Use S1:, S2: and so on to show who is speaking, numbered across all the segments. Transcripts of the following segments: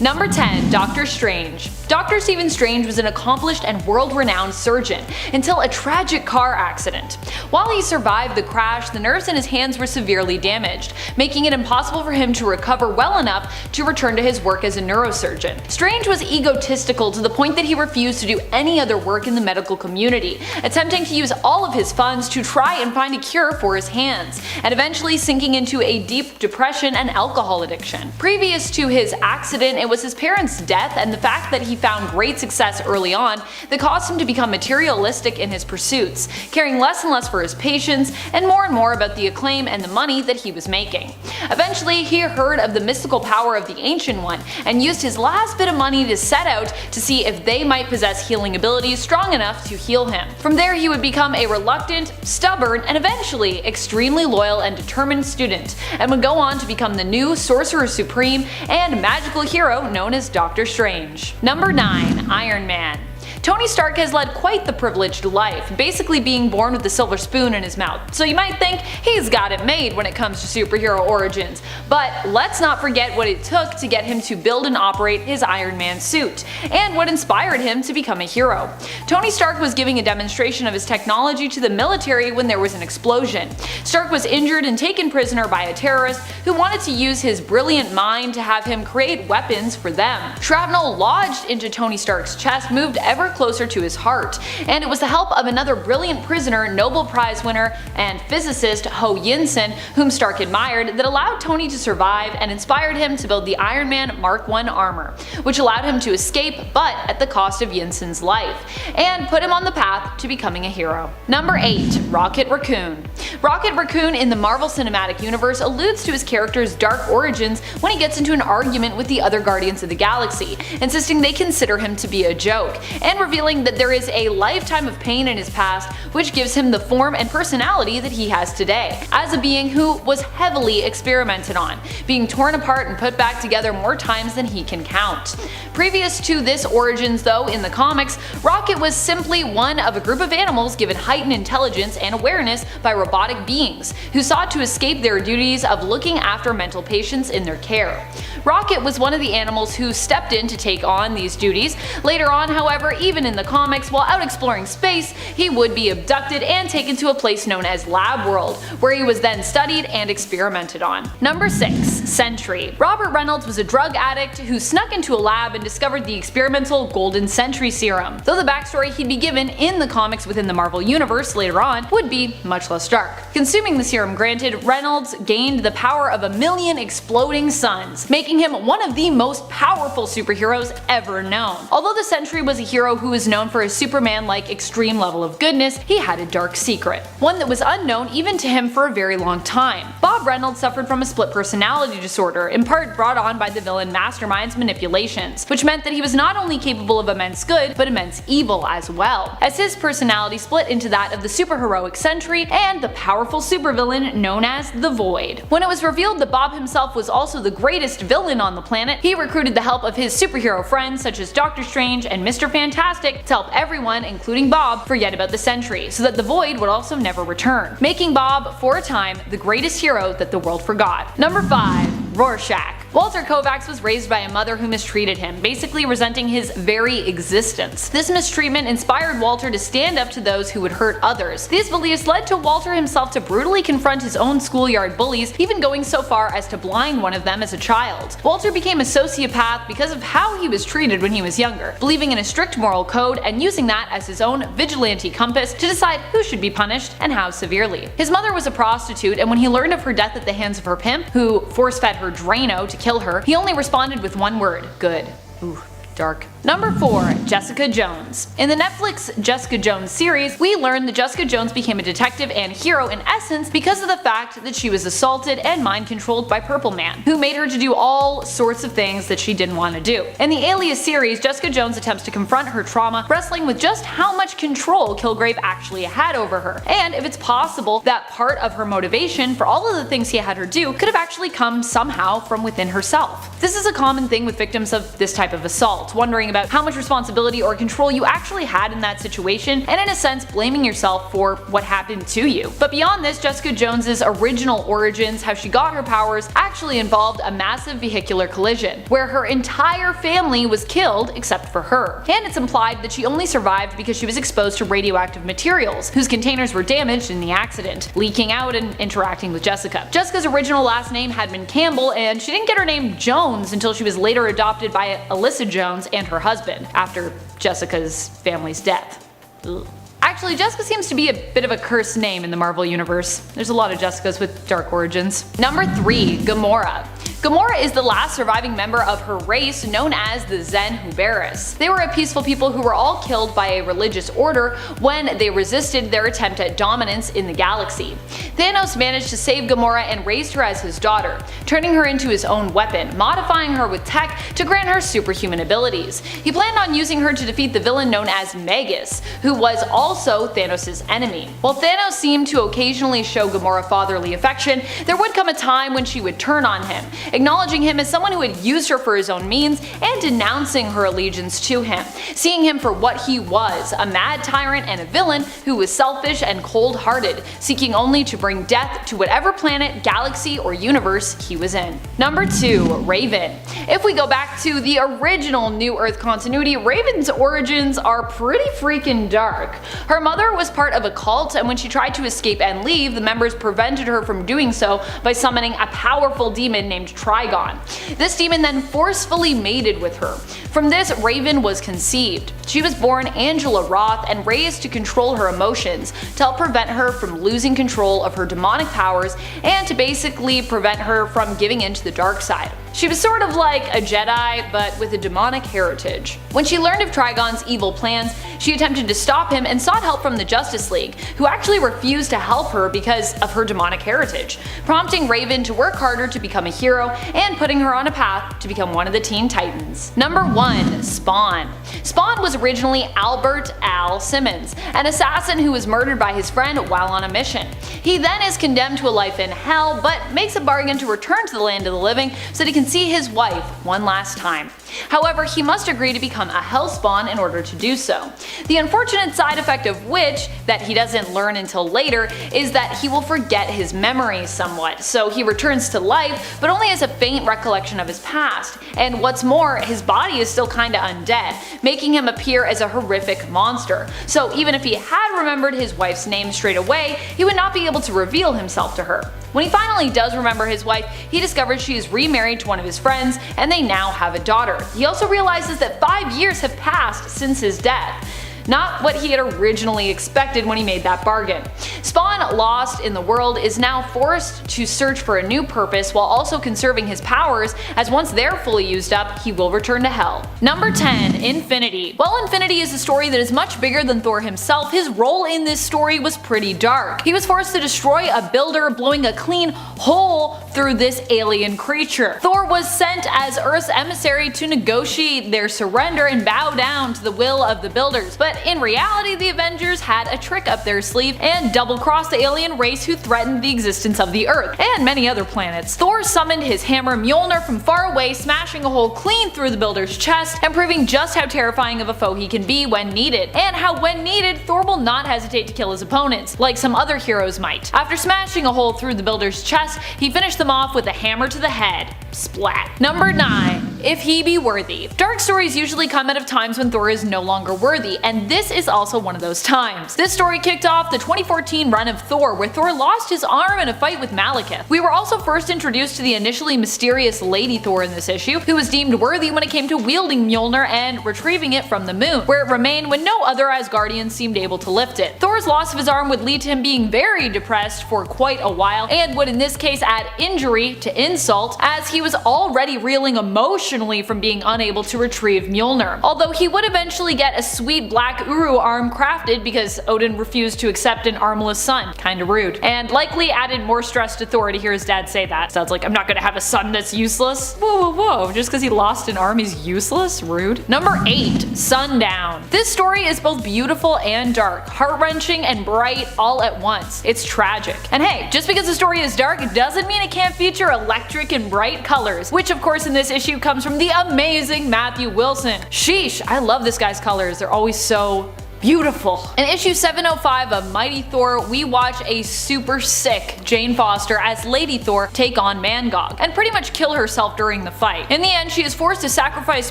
S1: Number 10. Doctor Strange. Dr. Stephen Strange was an accomplished and world-renowned surgeon until a tragic car accident. While he survived the crash, the nerves in his hands were severely damaged, making it impossible for him to recover well enough to return to his work as a neurosurgeon. Strange was egotistical to the point that he refused to do any other work in the medical community, attempting to use all of his funds to try and find a cure for his hands, and eventually sinking into a deep depression and alcohol addiction. Previous to his accident, it was his parents' death and the fact that he found great success early on that caused him to become materialistic in his pursuits, caring less and less for his patients and more about the acclaim and the money that he was making. Eventually, he heard of the mystical power of the Ancient One and used his last bit of money to set out to see if they might possess healing abilities strong enough to heal him. From there, he would become a reluctant, stubborn, and eventually extremely loyal and determined student, and would go on to become the new Sorcerer Supreme and magical hero known as Doctor Strange. Number 9. Iron Man. Tony Stark has led quite the privileged life, basically being born with a silver spoon in his mouth, so you might think he's got it made when it comes to superhero origins. But let's not forget what it took to get him to build and operate his Iron Man suit, and what inspired him to become a hero. Tony Stark was giving a demonstration of his technology to the military when there was an explosion. Stark was injured and taken prisoner by a terrorist who wanted to use his brilliant mind to have him create weapons for them. Shrapnel lodged into Tony Stark's chest moved ever closer to his heart, and it was the help of another brilliant prisoner, Nobel Prize winner, and physicist Ho Yinsen, whom Stark admired, that allowed Tony to survive and inspired him to build the Iron Man Mark I armor, which allowed him to escape but at the cost of Yinsen's life, and put him on the path to becoming a hero. Number 8. Rocket Raccoon. Rocket Raccoon in the Marvel Cinematic Universe alludes to his character's dark origins when he gets into an argument with the other Guardians of the Galaxy, insisting they consider him to be a joke, and revealing that there is a lifetime of pain in his past which gives him the form and personality that he has today, as a being who was heavily experimented on, being torn apart and put back together more times than he can count. Previous to this origins though, in the comics, Rocket was simply one of a group of animals given heightened intelligence and awareness by robotic beings, who sought to escape their duties of looking after mental patients in their care. Rocket was one of the animals who stepped in to take on these duties. Later on, however, even in the comics, while out exploring space, he would be abducted and taken to a place known as Lab World, where he was then studied and experimented on. Number 6. Sentry. Robert Reynolds was a drug addict who snuck into a lab and discovered the experimental Golden Sentry serum, though the backstory he'd be given in the comics within the Marvel Universe later on would be much less dark. Consuming the serum granted, Reynolds gained the power of 1,000,000 exploding suns, making him one of the most powerful superheroes ever known. Although the Sentry was a hero who was known for his Superman-like extreme level of goodness, he had a dark secret, one that was unknown even to him for a very long time. Bob Reynolds suffered from a split personality disorder, in part brought on by the villain Mastermind's manipulations, which meant that he was not only capable of immense good, but immense evil as well, as his personality split into that of the superheroic Sentry and the powerful supervillain known as the Void. When it was revealed that Bob himself was also the greatest villain on the planet, he recruited the help of his superhero friends such as Doctor Strange and Mr. Fantastic to help everyone, including Bob, forget about the Sentry, so that the Void would also never return, making Bob, for a time, the greatest hero that the world forgot. Number 5. Rorschach. Walter Kovacs was raised by a mother who mistreated him, basically resenting his very existence. This mistreatment inspired Walter to stand up to those who would hurt others. These beliefs led to Walter himself to brutally confront his own schoolyard bullies, even going so far as to blind one of them as a child. Walter became a sociopath because of how he was treated when he was younger, believing in a strict moral code and using that as his own vigilante compass to decide who should be punished and how severely. His mother was a prostitute, and when he learned of her death at the hands of her pimp, who force-fed her Drano to kill her, he only responded with one word: good. Ooh, dark. Number 4. Jessica Jones. In the Netflix Jessica Jones series, we learn that Jessica Jones became a detective and hero in essence because of the fact that she was assaulted and mind-controlled by Purple Man, who made her to do all sorts of things that she didn't want to do. In the Alias series, Jessica Jones attempts to confront her trauma, wrestling with just how much control Kilgrave actually had over her, and if it's possible that part of her motivation for all of the things he had her do could have actually come somehow from within herself. This is a common thing with victims of this type of assault. fault, wondering about how much responsibility or control you actually had in that situation, and in a sense blaming yourself for what happened to you. But beyond this, Jessica Jones's original origins, how she got her powers, actually involved a massive vehicular collision, where her entire family was killed except for her. And it's implied that she only survived because she was exposed to radioactive materials, whose containers were damaged in the accident, leaking out and interacting with Jessica. Jessica's original last name had been Campbell, and she didn't get her name Jones until she was later adopted by Alyssa Jones and her husband, after Jessica's family's death. Ugh. Actually, Jessica seems to be a bit of a cursed name in the Marvel Universe. There's a lot of Jessicas with dark origins. Number 3. Gamora. Gamora is the last surviving member of her race, known as the Zen-Huberis. They were a peaceful people who were all killed by a religious order when they resisted their attempt at dominance in the galaxy. Thanos managed to save Gamora and raised her as his daughter, turning her into his own weapon, modifying her with tech to grant her superhuman abilities. He planned on using her to defeat the villain known as Magus, who was also Thanos' enemy. While Thanos seemed to occasionally show Gamora fatherly affection, there would come a time when she would turn on him, acknowledging him as someone who had used her for his own means and denouncing her allegiance to him, seeing him for what he was, a mad tyrant and a villain who was selfish and cold-hearted, seeking only to bring death to whatever planet, galaxy, or universe he was in. Number 2. Raven. If we go back to the original New Earth continuity, Raven's origins are pretty freaking dark. Her mother was part of a cult, and when she tried to escape and leave, the members prevented her from doing so by summoning a powerful demon named Trigon. This demon then forcefully mated with her. From this, Raven was conceived. She was born Angela Roth and raised to control her emotions, to help prevent her from losing control of her demonic powers and to basically prevent her from giving into the dark side. She was sort of like a Jedi, but with a demonic heritage. When she learned of Trigon's evil plans, she attempted to stop him and sought help from the Justice League, who actually refused to help her because of her demonic heritage, prompting Raven to work harder to become a hero and putting her on a path to become one of the Teen Titans. Number 1. Spawn. Spawn was originally Albert Al Simmons, an assassin who was murdered by his friend while on a mission. He then is condemned to a life in hell, but makes a bargain to return to the land of the living so that he can see his wife one last time. However, he must agree to become a Hellspawn in order to do so. The unfortunate side effect of which, that he doesn't learn until later, is that he will forget his memories somewhat, so he returns to life, but only has a faint recollection of his past. And what's more, his body is still kinda undead, making him appear as a horrific monster. So even if he had remembered his wife's name straight away, he would not be able to reveal himself to her. When he finally does remember his wife, he discovers she is remarried to one of his friends, and they now have a daughter. He also realizes that 5 years have passed since his death. Not what he had originally expected when he made that bargain. Spawn, lost in the world, is now forced to search for a new purpose while also conserving his powers, as once they're fully used up, he will return to hell. Number 10. Infinity. While Infinity is a story that is much bigger than Thor himself, his role in this story was pretty dark. He was forced to destroy a builder, blowing a clean hole through this alien creature. Thor was sent as Earth's emissary to negotiate their surrender and bow down to the will of the builders, but in reality, the Avengers had a trick up their sleeve and double-crossed the alien race who threatened the existence of the Earth and many other planets. Thor summoned his hammer Mjolnir from far away, smashing a hole clean through the builder's chest and proving just how terrifying of a foe he can be when needed, and how when needed, Thor will not hesitate to kill his opponents, like some other heroes might. After smashing a hole through the builder's chest, he finished them off with a hammer to the head. Splat. Number 9. If he be worthy. Dark stories usually come out of times when Thor is no longer worthy, and this is also one of those times. This story kicked off the 2014 run of Thor, where Thor lost his arm in a fight with Malekith. We were also first introduced to the initially mysterious Lady Thor in this issue, who was deemed worthy when it came to wielding Mjolnir and retrieving it from the moon, where it remained when no other Asgardians seemed able to lift it. Thor's loss of his arm would lead to him being very depressed for quite a while, and would in this case add injury to insult, as he was already reeling emotionally from being unable to retrieve Mjolnir. Although he would eventually get a sweet black Uru arm crafted because Odin refused to accept an armless son. Kinda rude. And likely added more stress to Thor to hear his dad say that. Sounds like, I'm not gonna have a son that's useless. Whoa, whoa, whoa. Just because he lost an arm he's useless? Rude. Number 8. Sundown. This story is both beautiful and dark, heart-wrenching and bright all at once. It's tragic. And hey, just because the story is dark doesn't mean it can't feature electric and bright colors colors, which of course in this issue comes from the amazing Matthew Wilson. Sheesh, I love this guy's colors, they're always so beautiful. In issue 705 of Mighty Thor, we watch a super sick Jane Foster as Lady Thor take on Mangog, and pretty much kill herself during the fight. In the end, she is forced to sacrifice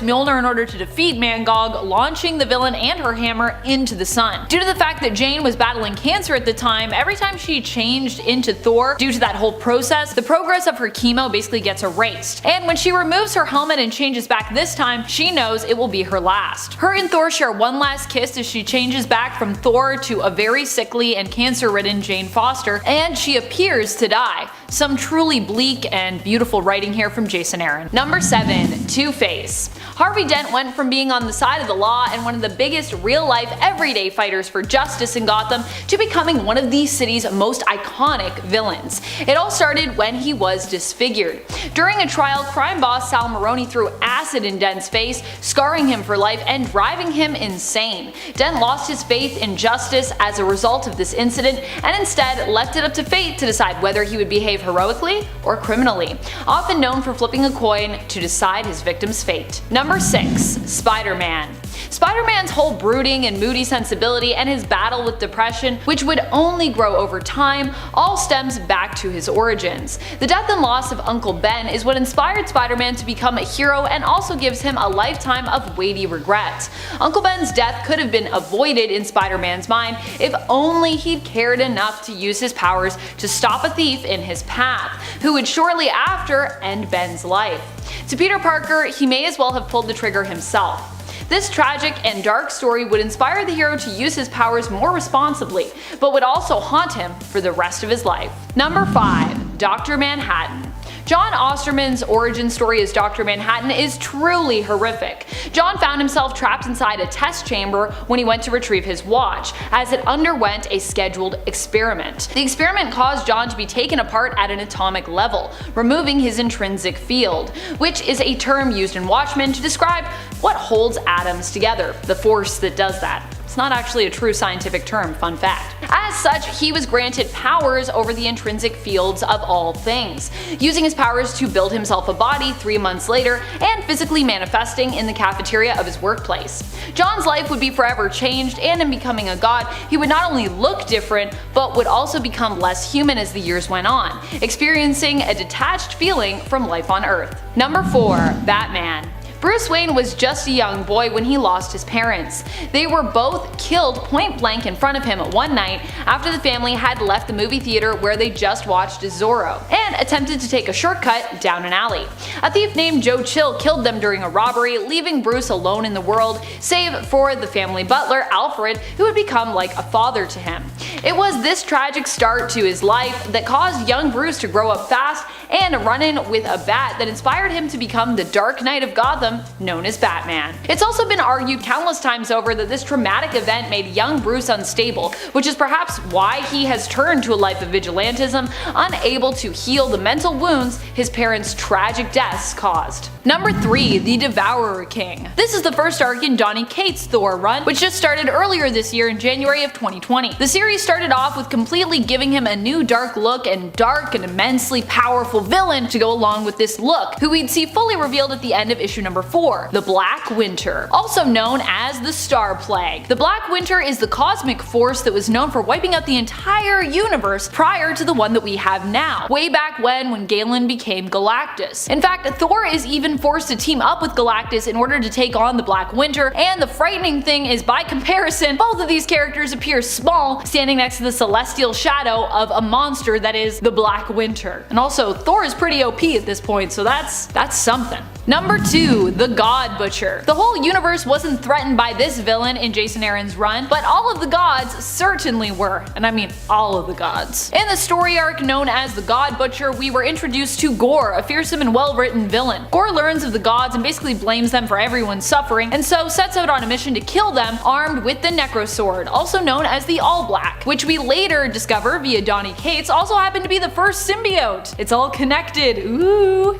S1: Mjolnir in order to defeat Mangog, launching the villain and her hammer into the sun. Due to the fact that Jane was battling cancer at the time, every time she changed into Thor, due to that whole process, the progress of her chemo basically gets erased. And when she removes her helmet and changes back this time, she knows it will be her last. Her and Thor share one last kiss as she changes back from Thor to a very sickly and cancer-ridden Jane Foster, and she appears to die. Some truly bleak and beautiful writing here from Jason Aaron. Number 7. Two-Face. Harvey Dent went from being on the side of the law and one of the biggest real-life everyday fighters for justice in Gotham to becoming one of the city's most iconic villains. It all started when he was disfigured. During a trial, crime boss Sal Maroni threw acid in Dent's face, scarring him for life and driving him insane. Dent lost his faith in justice as a result of this incident and instead left it up to fate to decide whether he would behave heroically or criminally, often known for flipping a coin to decide his victim's fate. Number 6. Spider-Man. Spider-Man's whole brooding and moody sensibility and his battle with depression, which would only grow over time, all stems back to his origins. The death and loss of Uncle Ben is what inspired Spider-Man to become a hero and also gives him a lifetime of weighty regrets. Uncle Ben's death could have been avoided in Spider-Man's mind if only he'd cared enough to use his powers to stop a thief in his path, who would shortly after end Ben's life. To Peter Parker, he may as well have pulled the trigger himself. This tragic and dark story would inspire the hero to use his powers more responsibly, but would also haunt him for the rest of his life. Number 5. Dr. Manhattan. John Osterman's origin story as Dr. Manhattan is truly horrific. John found himself trapped inside a test chamber when he went to retrieve his watch, as it underwent a scheduled experiment. The experiment caused John to be taken apart at an atomic level, removing his intrinsic field, which is a term used in Watchmen to describe what holds atoms together, the force that does that. It's not actually a true scientific term, fun fact. As such, he was granted powers over the intrinsic fields of all things, using his powers to build himself a body 3 months later and physically manifesting in the cafeteria of his workplace. John's life would be forever changed, and in becoming a god, he would not only look different, but would also become less human as the years went on, experiencing a detached feeling from life on Earth. Number 4. Batman. Bruce Wayne was just a young boy when he lost his parents. They were both killed point blank in front of him one night after the family had left the movie theater where they just watched Zorro, and attempted to take a shortcut down an alley. A thief named Joe Chill killed them during a robbery, leaving Bruce alone in the world, save for the family butler, Alfred, who would become like a father to him. It was this tragic start to his life that caused young Bruce to grow up fast and run in with a bat that inspired him to become the Dark Knight of Gotham, known as Batman. It's also been argued countless times over that this traumatic event made young Bruce unstable, which is perhaps why he has turned to a life of vigilantism, unable to heal the mental wounds his parents' tragic deaths caused. Number 3. The Devourer King. This is the first arc in Donny Cates' Thor run, which just started earlier this year in January of 2020. The series started off with completely giving him a new dark look and dark and immensely powerful villain to go along with this look, who we'd see fully revealed at the end of issue number 4, the Black Winter, also known as the Star Plague. The Black Winter is the cosmic force that was known for wiping out the entire universe prior to the one that we have now, way back when Galen became Galactus. In fact, Thor is even forced to team up with Galactus in order to take on the Black Winter, and the frightening thing is, by comparison, both of these characters appear small, standing next to the celestial shadow of a monster that is the Black Winter. And also, Thor is pretty OP at this point, so that's something. Number 2. The God Butcher. The whole universe wasn't threatened by this villain in Jason Aaron's run, but all of the gods certainly were, and I mean all of the gods. In the story arc known as the God Butcher, we were introduced to Gore, a fearsome and well-written villain. Gore learns of the gods and basically blames them for everyone's suffering, and so sets out on a mission to kill them, armed with the Necro Sword, also known as the All Black, which we later discover via Donny Cates also happened to be the first symbiote. It's all connected, ooh.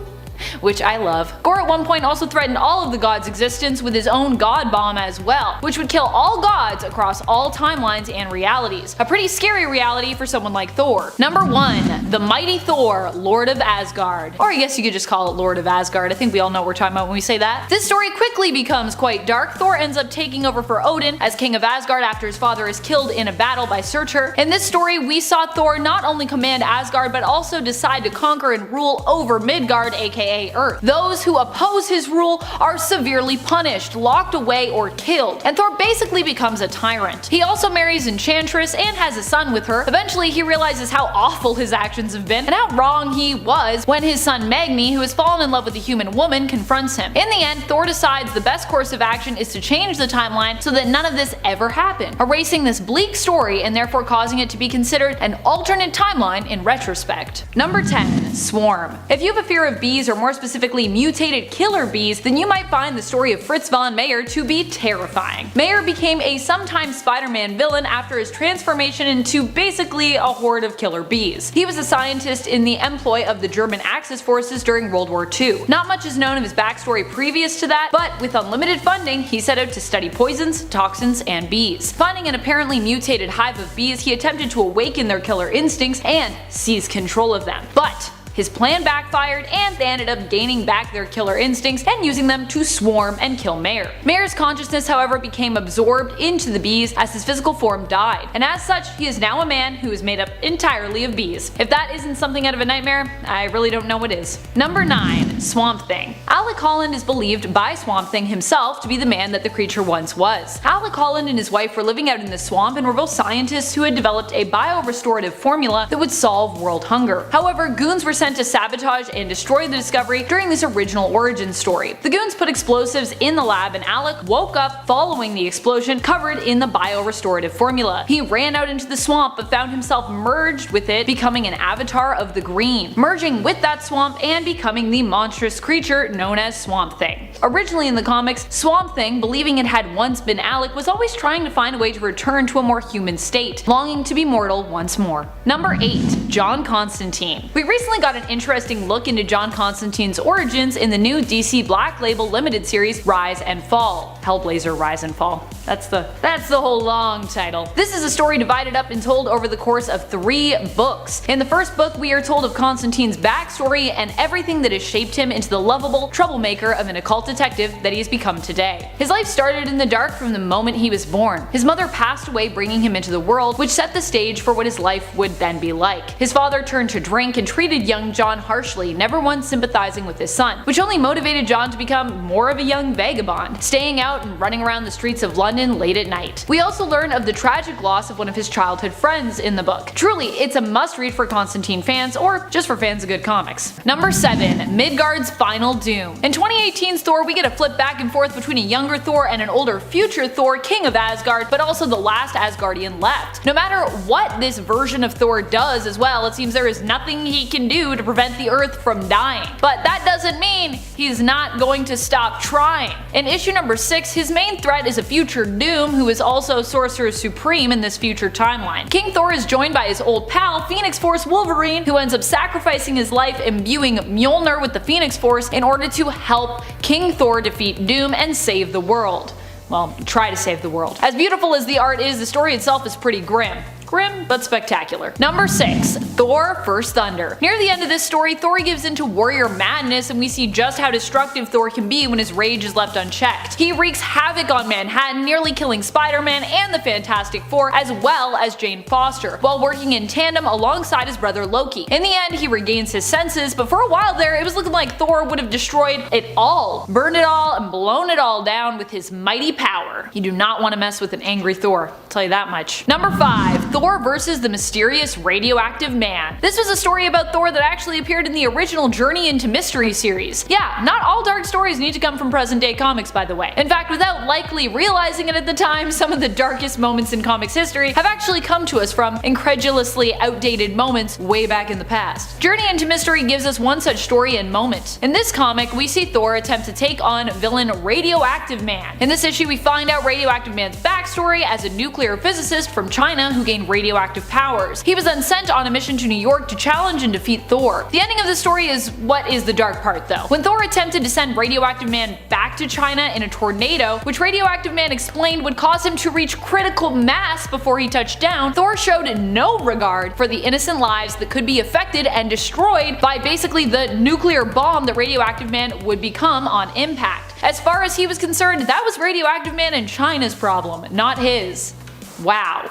S1: which I love. Gorr at one point also threatened all of the gods' existence with his own god bomb as well, which would kill all gods across all timelines and realities. A pretty scary reality for someone like Thor. Number 1. The Mighty Thor, Lord of Asgard. Or I guess you could just call it Lord of Asgard. I think we all know what we're talking about when we say that. This story quickly becomes quite dark. Thor ends up taking over for Odin as King of Asgard after his father is killed in a battle by Surtur. In this story, we saw Thor not only command Asgard but also decide to conquer and rule over Midgard, aka Earth. Those who oppose his rule are severely punished, locked away, or killed, and Thor basically becomes a tyrant. He also marries Enchantress and has a son with her. Eventually, he realizes how awful his actions have been and how wrong he was when his son Magni, who has fallen in love with a human woman, confronts him. In the end, Thor decides the best course of action is to change the timeline so that none of this ever happened, erasing this bleak story and therefore causing it to be considered an alternate timeline in retrospect. Number 10. Swarm. If you have a fear of bees, or more specifically mutated killer bees, then you might find the story of Fritz von Meyer to be terrifying. Meyer became a sometime Spider-Man villain after his transformation into basically a horde of killer bees. He was a scientist in the employ of the German Axis forces during World War II. Not much is known of his backstory previous to that, but with unlimited funding, he set out to study poisons, toxins, and bees. Finding an apparently mutated hive of bees, he attempted to awaken their killer instincts and seize control of them. But his plan backfired and they ended up gaining back their killer instincts and using them to swarm and kill Meyer. Meyer's consciousness, however, became absorbed into the bees as his physical form died, and as such, he is now a man who is made up entirely of bees. If that isn't something out of a nightmare, I really don't know what is. Number 9. Swamp Thing. Alec Holland is believed by Swamp Thing himself to be the man that the creature once was. Alec Holland and his wife were living out in the swamp and were both scientists who had developed a biorestorative formula that would solve world hunger. However, goons were sent to sabotage and destroy the discovery during this original origin story. The goons put explosives in the lab and Alec woke up following the explosion covered in the biorestorative formula. He ran out into the swamp but found himself merged with it, becoming an avatar of the green, merging with that swamp and becoming the monstrous creature known as Swamp Thing. Originally in the comics, Swamp Thing, believing it had once been Alec, was always trying to find a way to return to a more human state, longing to be mortal once more. Number 8. John Constantine. We recently got an interesting look into John Constantine's origins in the new DC Black Label limited series Rise and Fall. Hellblazer Rise and Fall. That's the whole long title. This is a story divided up and told over the course of 3 books. In the first book, we are told of Constantine's backstory and everything that has shaped him into the lovable troublemaker of an occult detective that he has become today. His life started in the dark from the moment he was born. His mother passed away, bringing him into the world, which set the stage for what his life would then be like. His father turned to drink and treated young John harshly, never once sympathizing with his son, which only motivated John to become more of a young vagabond, staying out and running around the streets of London late at night. We also learn of the tragic loss of one of his childhood friends in the book. Truly, it's a must-read for Constantine fans, or just for fans of good comics. Number 7. Midgard's Final Doom. In 2018's Thor, we get a flip back and forth between a younger Thor and an older future Thor, King of Asgard, but also the last Asgardian left. No matter what this version of Thor does as well, it seems there is nothing he can do to prevent the Earth from dying. But that doesn't mean he's not going to stop trying. In issue number 6, his main threat is a future Doom who is also Sorcerer Supreme in this future timeline. King Thor is joined by his old pal, Phoenix Force Wolverine, who ends up sacrificing his life imbuing Mjolnir with the Phoenix Force in order to help King Thor defeat Doom and save the world. Well, try to save the world. As beautiful as the art is, the story itself is pretty grim. Grim, but spectacular. Number 6. Thor First Thunder. Near the end of this story, Thor gives into warrior madness and we see just how destructive Thor can be when his rage is left unchecked. He wreaks havoc on Manhattan, nearly killing Spider-Man and the Fantastic Four, as well as Jane Foster, while working in tandem alongside his brother Loki. In the end, he regains his senses, but for a while there, it was looking like Thor would have destroyed it all, burned it all, and blown it all down with his mighty power. You do not want to mess with an angry Thor, I'll tell you that much. Number 5. Thor vs. the Mysterious Radioactive Man. This was a story about Thor that actually appeared in the original Journey into Mystery series. Yeah, not all dark stories need to come from present day comics, by the way. In fact, without likely realizing it at the time, some of the darkest moments in comics history have actually come to us from incredulously outdated moments way back in the past. Journey into Mystery gives us one such story and moment. In this comic, we see Thor attempt to take on villain Radioactive Man. In this issue, we find out Radioactive Man's backstory as a nuclear physicist from China who gained gain radioactive powers. He was then sent on a mission to New York to challenge and defeat Thor. The ending of the story is what is the dark part though. When Thor attempted to send Radioactive Man back to China in a tornado, which Radioactive Man explained would cause him to reach critical mass before he touched down, Thor showed no regard for the innocent lives that could be affected and destroyed by basically the nuclear bomb that Radioactive Man would become on impact. As far as he was concerned, that was Radioactive Man in China's problem, not his. Wow.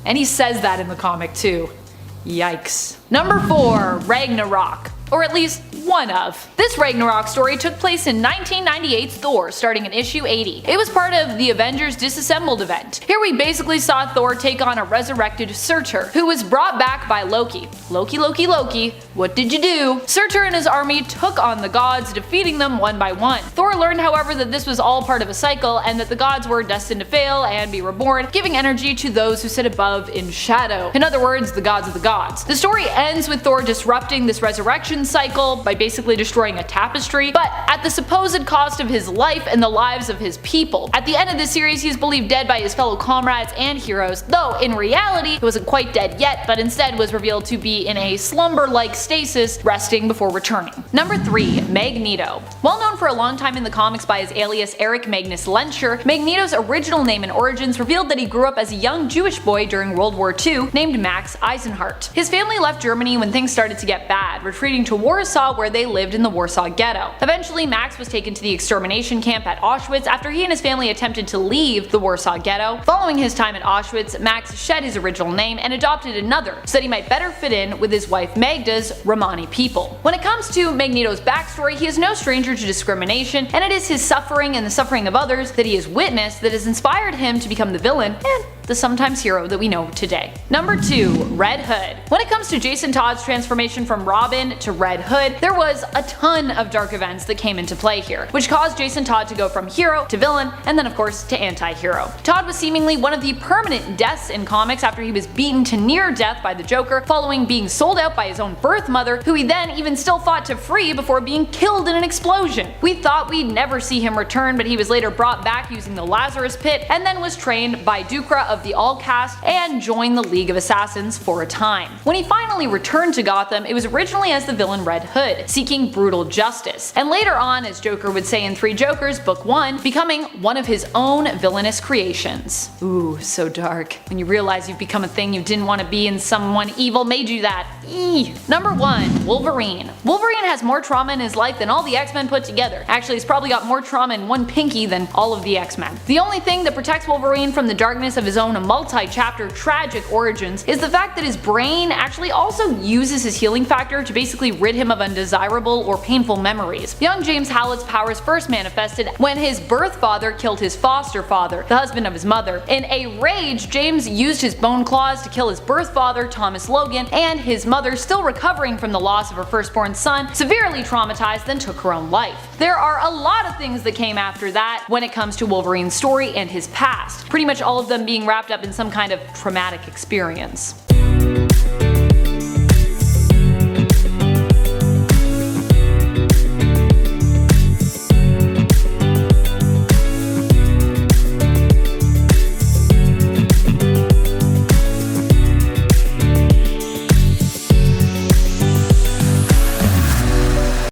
S1: And he says that in the comic too. Yikes. Number 4. Ragnarok. Or at least one of. This Ragnarok story took place in 1998's Thor, starting in issue 80. It was part of the Avengers Disassembled event. Here we basically saw Thor take on a resurrected Surtur, who was brought back by Loki. Loki, what did you do? Surtur and his army took on the gods, defeating them one by one. Thor learned, however, that this was all part of a cycle and that the gods were destined to fail and be reborn, giving energy to those who sit above in shadow. In other words, the gods of the gods. The story ends with Thor disrupting this resurrection cycle by basically destroying a tapestry, but at the supposed cost of his life and the lives of his people. At the end of the series, he's believed dead by his fellow comrades and heroes, though in reality he wasn't quite dead yet, but instead was revealed to be in a slumber-like stasis, resting before returning. Number 3. Magneto. Well known for a long time in the comics by his alias Eric Magnus Lenscher, Magneto's original name and origins revealed that he grew up as a young Jewish boy during World War II named Max Eisenhardt. His family left Germany when things started to get bad, retreating to Warsaw, where they lived in the Warsaw Ghetto. Eventually, Max was taken to the extermination camp at Auschwitz after he and his family attempted to leave the Warsaw Ghetto. Following his time at Auschwitz, Max shed his original name and adopted another so that he might better fit in with his wife Magda's Romani people. When it comes to Magneto's backstory, he is no stranger to discrimination, and it is his suffering and the suffering of others that he has witnessed that has inspired him to become the villain and the sometimes hero that we know today. Number 2. Red Hood. When it comes to Jason Todd's transformation from Robin to Red Hood, there was a ton of dark events that came into play here, which caused Jason Todd to go from hero to villain, and then of course to anti-hero. Todd was seemingly one of the permanent deaths in comics after he was beaten to near death by the Joker, following being sold out by his own birth mother, who he then even still fought to free before being killed in an explosion. We thought we'd never see him return, but he was later brought back using the Lazarus Pit, and then was trained by Dukra of the All-Cast and joined the League of Assassins for a time. When he finally returned to Gotham, it was originally as the villain Red Hood, seeking brutal justice, and later on, as Joker would say in 3 Jokers Book 1, becoming one of his own villainous creations. Ooh, so dark. When you realize you've become a thing you didn't want to be and someone evil made you that. Eee. Number 1. Wolverine. Wolverine has more trauma in his life than all the X-Men put together. Actually, he's probably got more trauma in one pinky than all of the X-Men. The only thing that protects Wolverine from the darkness of his own multi-chapter tragic origins is the fact that his brain actually also uses his healing factor to basically rid him of undesirable or painful memories. Young James Howlett's powers first manifested when his birth father killed his foster father, the husband of his mother. In a rage, James used his bone claws to kill his birth father, Thomas Logan, and his mother, still recovering from the loss of her firstborn son, severely traumatized, then took her own life. There are a lot of things that came after that when it comes to Wolverine's story and his past, pretty much all of them being wrapped up in some kind of traumatic experience.